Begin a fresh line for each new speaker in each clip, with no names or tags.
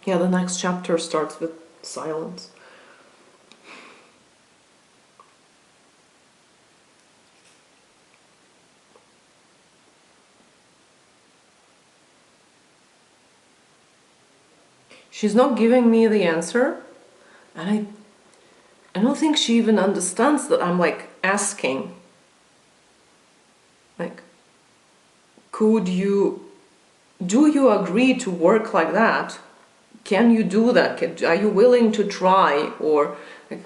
Yeah, the next chapter starts with silence. She's not giving me the answer, and I don't think she even understands that I'm like asking. Like, do you agree to work like that? Can you do that? Are you willing to try? Or like,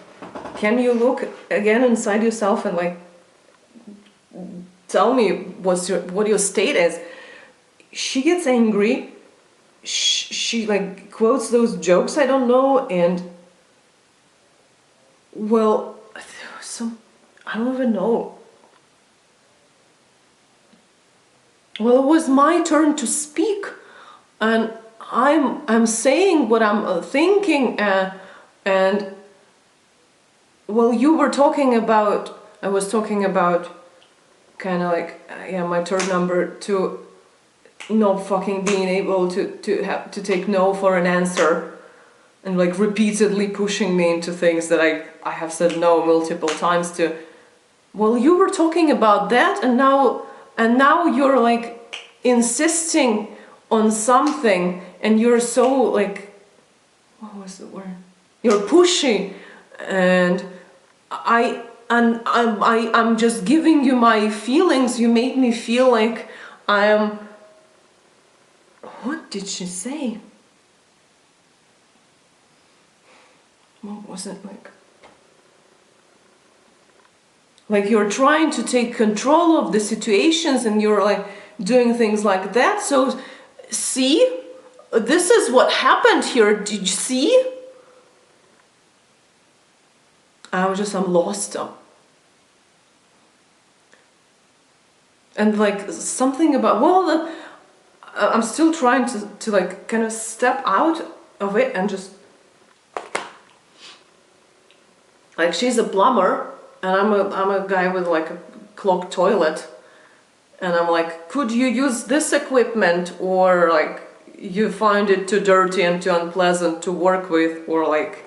can you look again inside yourself and like tell me what your state is? She gets angry. She like quotes those jokes I don't know, and well, I don't even know. Well, it was my turn to speak, and I'm saying what I'm thinking, and well, you were talking about. I was talking about kind of like yeah, my turn number two. Not fucking being able to take no for an answer, and like repeatedly pushing me into things that I have said no multiple times to. Well, you were talking about that, and now you're like insisting on something, and you're so like, what was the word? You're pushy, and I'm just giving you my feelings. You made me feel like I am. What did she say? What was it like? Like you're trying to take control of the situations and you're like doing things like that. So, see? This is what happened here. Did you see? I'm lost. And like something about, well, I'm still trying to like kind of step out of it and just like she's a plumber and I'm a guy with like a clogged toilet, and I'm like, could you use this equipment, or like you find it too dirty and too unpleasant to work with, or like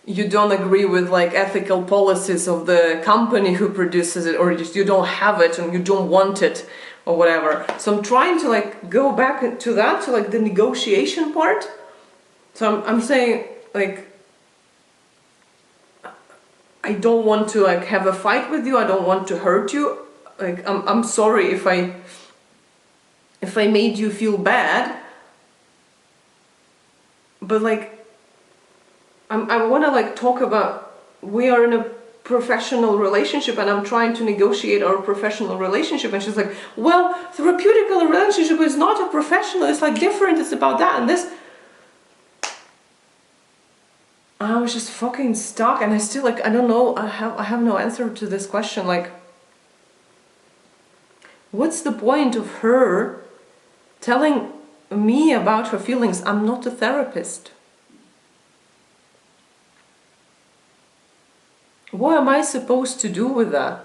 you don't agree with like ethical policies of the company who produces it, or you don't have it and you don't want it, or whatever. So I'm trying to like go back to that, to like the negotiation part. So I'm saying like, I don't want to like have a fight with you. I don't want to hurt you. Like I'm sorry if I made you feel bad. But like I want to like talk about, we are in a professional relationship and I'm trying to negotiate our professional relationship, and she's like, well, therapeutical relationship is not a professional, it's like different, it's about that and this. I was just fucking stuck, and I still like, I don't know, I have no answer to this question. Like, what's the point of her telling me about her feelings? I'm not a therapist. What am I supposed to do with that?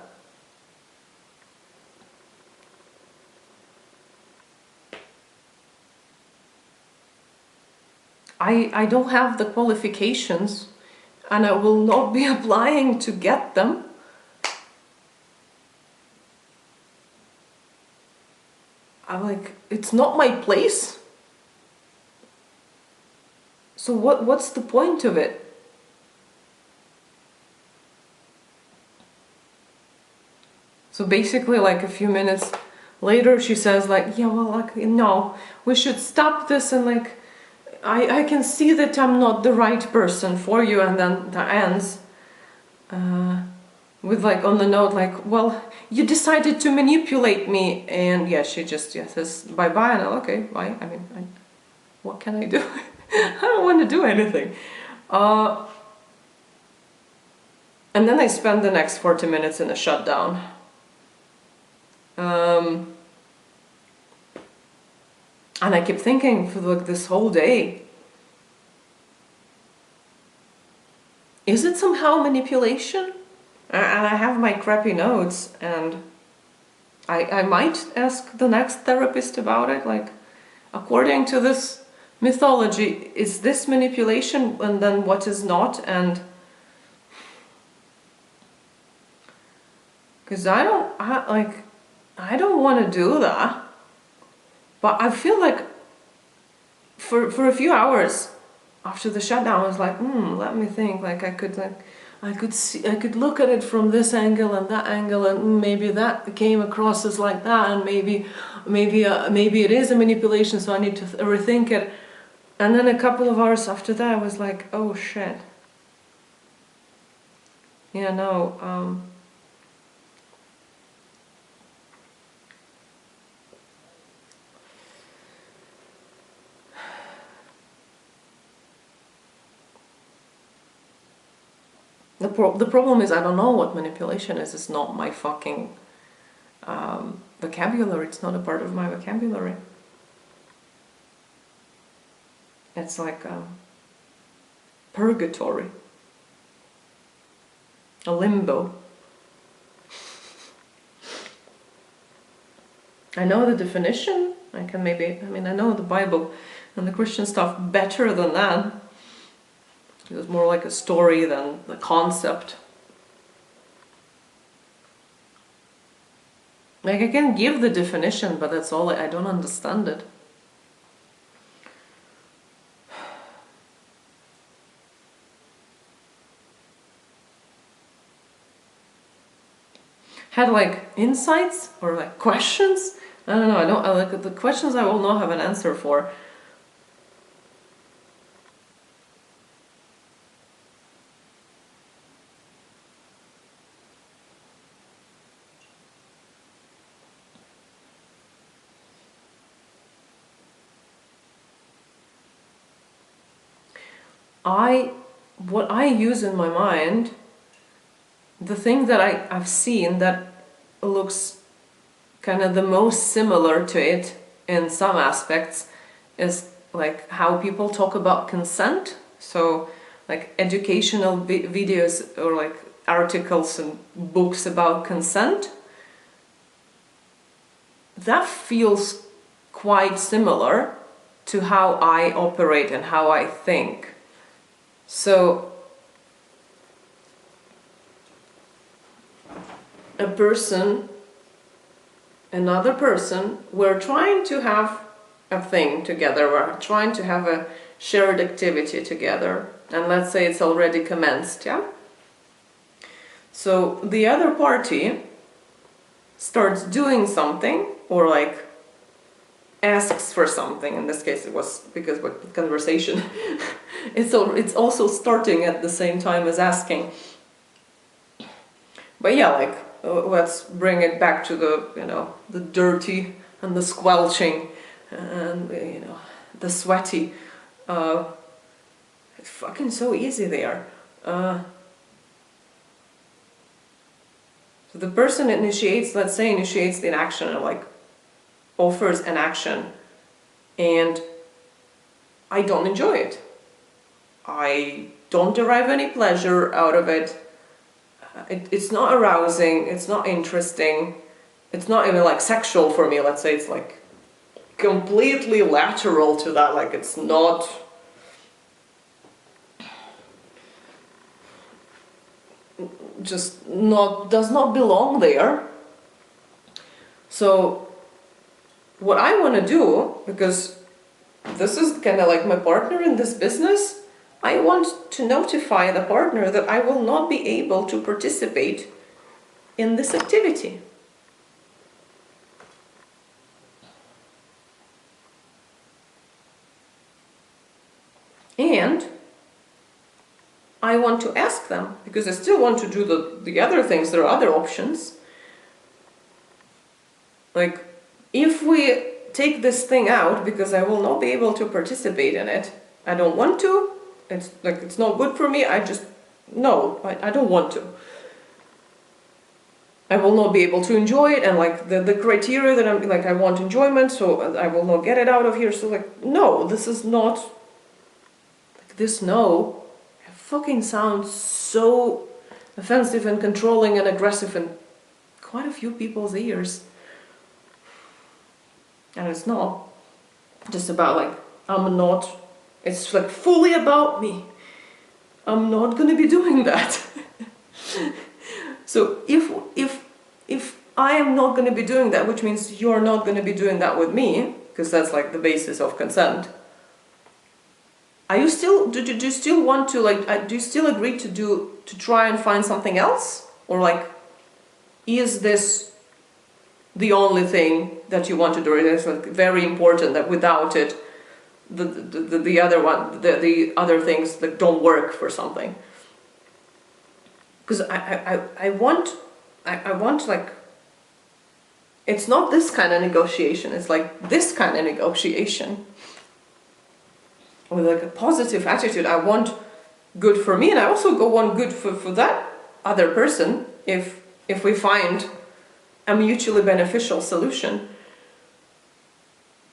I don't have the qualifications, and I will not be applying to get them. I'm like, it's not my place. So what's the point of it? So basically, like a few minutes later, she says like, yeah, well, like, no, we should stop this, and like, I can see that I'm not the right person for you, and then that ends with like on the note like, well, you decided to manipulate me, and yeah, she just says bye-bye, and I'm okay, bye. I mean, what can I do? I don't want to do anything. And then I spend the next 40 minutes in a shutdown. And I keep thinking for like this whole day, is it somehow manipulation? And I have my crappy notes, and I might ask the next therapist about it, like, according to this mythology, is this manipulation, and then what is not? And because I don't want to do that, but I feel like for a few hours after the shutdown, I was like, let me think. Like I could look at it from this angle and that angle, and maybe that came across as like that, and maybe it is a manipulation, so I need to rethink it. And then a couple of hours after that, I was like, oh shit. Yeah, no. The problem is I don't know what manipulation is. It's not my fucking vocabulary. It's not a part of my vocabulary. It's like purgatory, a limbo. I know the definition. I know the Bible and the Christian stuff better than that. It was more like a story than the concept. Like I can give the definition, but that's all. I don't understand it. Had like insights or like questions. I don't know. I like the questions I will not have an answer for. What I use in my mind, the thing that I've seen that looks kind of the most similar to it in some aspects is like how people talk about consent. So like educational videos or like articles and books about consent. That feels quite similar to how I operate and how I think. So another person, we're trying to have a thing together, we're trying to have a shared activity together, and let's say it's already commenced, yeah? So the other party starts doing something, or like asks for something. In this case it was because with conversation it's also starting at the same time as asking. But yeah, like let's bring it back to the dirty and the squelching and the sweaty. It's fucking so easy there. So the person initiates the action, and like offers an action, and I don't enjoy it. I don't derive any pleasure out of it. It's not arousing, it's not interesting, it's not even like sexual for me. Let's say it's like completely lateral to that, like it's not does not belong there. So what I want to do, because this is kind of like my partner in this business, I want to notify the partner that I will not be able to participate in this activity. And I want to ask them, because I still want to do the other things, there are other options. Like, if we take this thing out because I will not be able to participate in it, I don't want to, it's not good for me, I don't want to. I will not be able to enjoy it, and like the criteria that I'm like, I want enjoyment, so I will not get it out of here. So like, no, this is not like this. No, it fucking sounds so offensive and controlling and aggressive in quite a few people's ears. And it's not just about like I'm not, it's like fully about me. I'm not gonna be doing that. So if I am not gonna be doing that, which means you're not gonna be doing that with me, because that's like the basis of consent. Are you still, do you still want to, like, do you still agree to try and find something else? Or like, is this the only thing that you want to do? It's like very important that without it, the other one, the other things that don't work for something. Because I want like, it's not this kind of negotiation, it's like this kind of negotiation. With like a positive attitude. I want good for me, and I also want good for that other person if we find a mutually beneficial solution.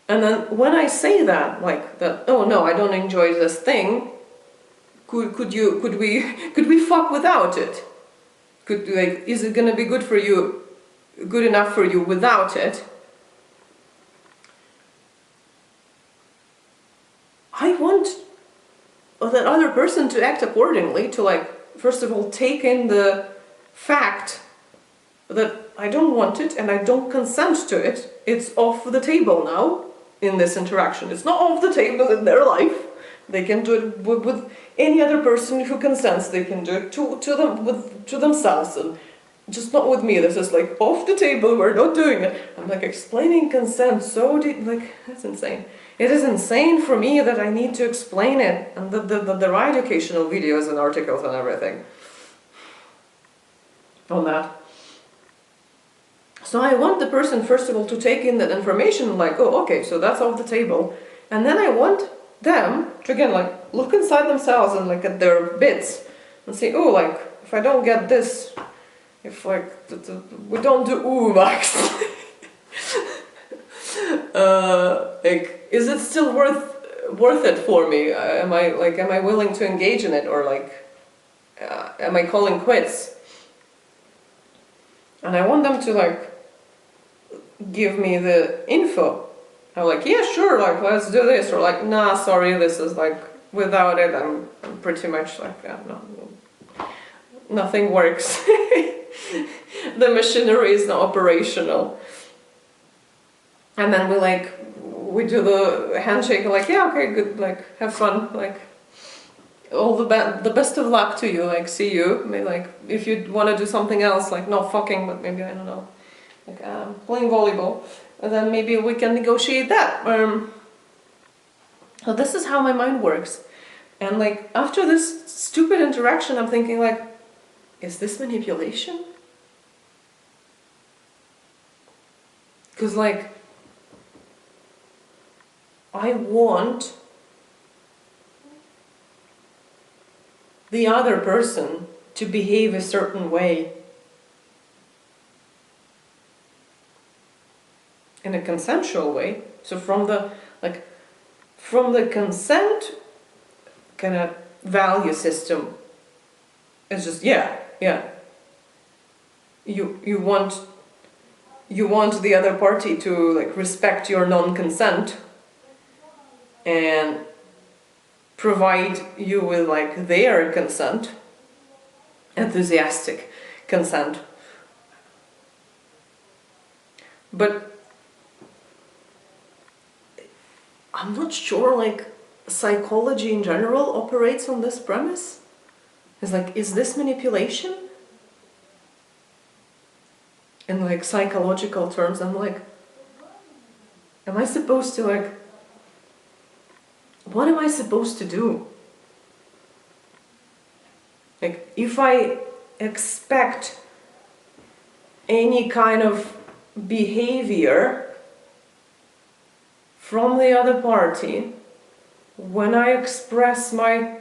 And then when I say that, like that, oh no, I don't enjoy this thing, could we fuck without it? Is it gonna be good for you, good enough for you without it? I want that other person to act accordingly, to like, first of all, take in the fact that I don't want it and I don't consent to it. It's off the table now in this interaction. It's not off the table in their life. They can do it with any other person who consents. They can do it to themselves, and just not with me. This is like off the table. We're not doing it. I'm like explaining consent so deep, like that's insane. It is insane for me that I need to explain it, and there are educational videos and articles and everything on that. So I want the person, first of all, to take in that information, like, oh, okay, so that's off the table. And then I want them to, again, like, look inside themselves and, like, at their bits and say, oh, like, if I don't get this, if, like, we don't do ooh, Max. Like, is it still worth it for me? Am I willing to engage in it, or like, am I calling quits? And I want them to like give me the info. I'm like, yeah, sure, like let's do this, or like, nah, sorry, this is like without it, I'm pretty much like, yeah, no, nothing works. The machinery is not operational. And then we do the handshake, like, yeah, okay, good, like, have fun, like, all the best of luck to you, like, see you. Maybe, like, if you want to do something else, like, not fucking, but maybe, I don't know, like, playing volleyball, and then maybe we can negotiate that. So this is how my mind works. And, like, after this stupid interaction, I'm thinking, like, is this manipulation? Because, like, I want the other person to behave a certain way in a consensual way. So from the consent kind of value system, it's just yeah. You want the other party to like respect your non-consent and provide you with like their consent, enthusiastic consent. But I'm not sure like psychology in general operates on this premise. It's like, is this manipulation? In like psychological terms, I'm like, am I supposed to like, what am I supposed to do? Like, if I expect any kind of behavior from the other party, when I express my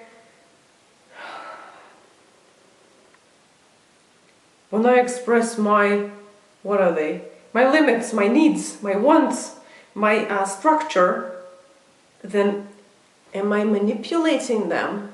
what are they? My limits, my needs, my wants, my structure, then am I manipulating them